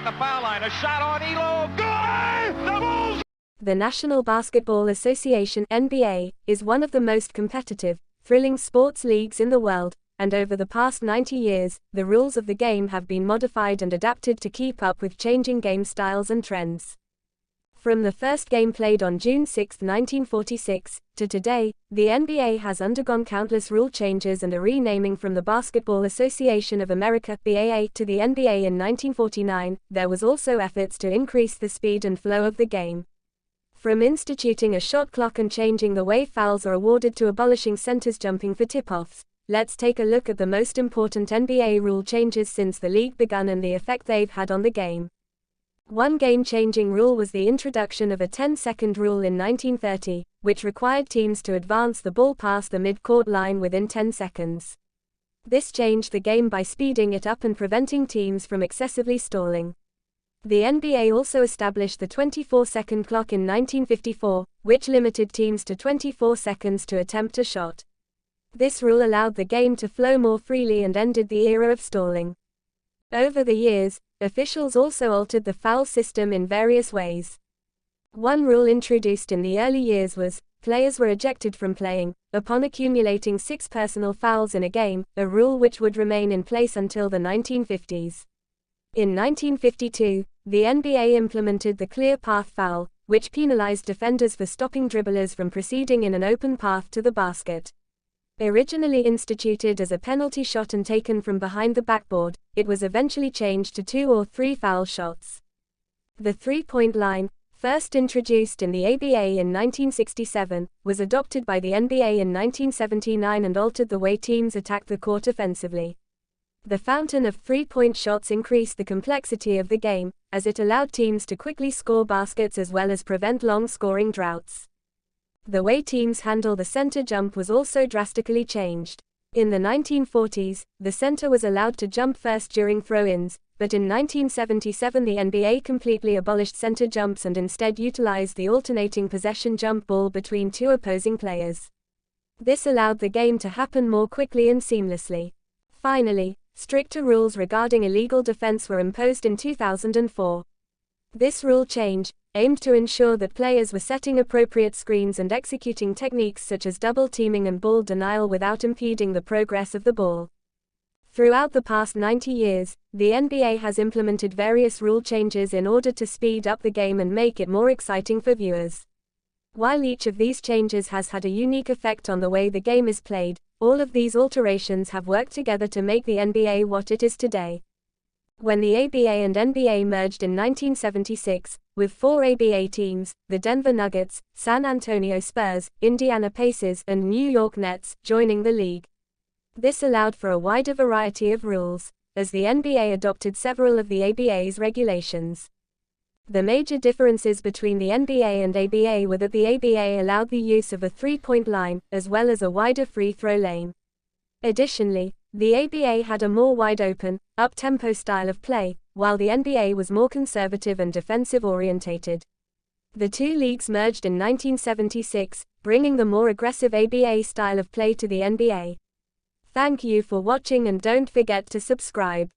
at the foul line. A shot on Elo. Good! The Bulls! The National Basketball Association (NBA) is one of the most competitive, thrilling sports leagues in the world, and over the past 90 years, the rules of the game have been modified and adapted to keep up with changing game styles and trends. From the first game played on June 6, 1946, to today, the NBA has undergone countless rule changes and a renaming from the Basketball Association of America (BAA) to the NBA in 1949. There was also efforts to increase the speed and flow of the game. From instituting a shot clock and changing the way fouls are awarded to abolishing centers jumping for tip-offs, let's take a look at the most important NBA rule changes since the league began and the effect they've had on the game. One game-changing rule was the introduction of a 10-second rule in 1930, which required teams to advance the ball past the mid-court line within 10 seconds. This changed the game by speeding it up and preventing teams from excessively stalling. The NBA also established the 24-second clock in 1954, which limited teams to 24 seconds to attempt a shot. This rule allowed the game to flow more freely and ended the era of stalling. Over the years, officials also altered the foul system in various ways. One rule introduced in the early years was, players were ejected from playing, upon accumulating 6 personal fouls in a game, a rule which would remain in place until the 1950s. In 1952, the NBA implemented the clear path foul, which penalized defenders for stopping dribblers from proceeding in an open path to the basket. Originally instituted as a penalty shot and taken from behind the backboard, it was eventually changed to 2 or 3 foul shots. The three-point line, first introduced in the ABA in 1967, was adopted by the NBA in 1979 and altered the way teams attacked the court offensively. The fountain of three-point shots increased the complexity of the game, as it allowed teams to quickly score baskets as well as prevent long scoring droughts. The way teams handle the center jump was also drastically changed. In the 1940s, the center was allowed to jump first during throw-ins, but in 1977 the NBA completely abolished center jumps and instead utilized the alternating possession jump ball between 2 opposing players. This allowed the game to happen more quickly and seamlessly. Finally, stricter rules regarding illegal defense were imposed in 2004. This rule change, aimed to ensure that players were setting appropriate screens and executing techniques such as double teaming and ball denial without impeding the progress of the ball. Throughout the past 90 years, the NBA has implemented various rule changes in order to speed up the game and make it more exciting for viewers. While each of these changes has had a unique effect on the way the game is played, all of these alterations have worked together to make the NBA what it is today. When the ABA and NBA merged in 1976, with 4 ABA teams, the Denver Nuggets, San Antonio Spurs, Indiana Pacers, and New York Nets, joining the league. This allowed for a wider variety of rules, as the NBA adopted several of the ABA's regulations. The major differences between the NBA and ABA were that the ABA allowed the use of a three-point line, as well as a wider free throw lane. Additionally, the ABA had a more wide-open, up-tempo style of play, while the NBA was more conservative and defensive-orientated. The two leagues merged in 1976, bringing the more aggressive ABA style of play to the NBA. Thank you for watching and don't forget to subscribe.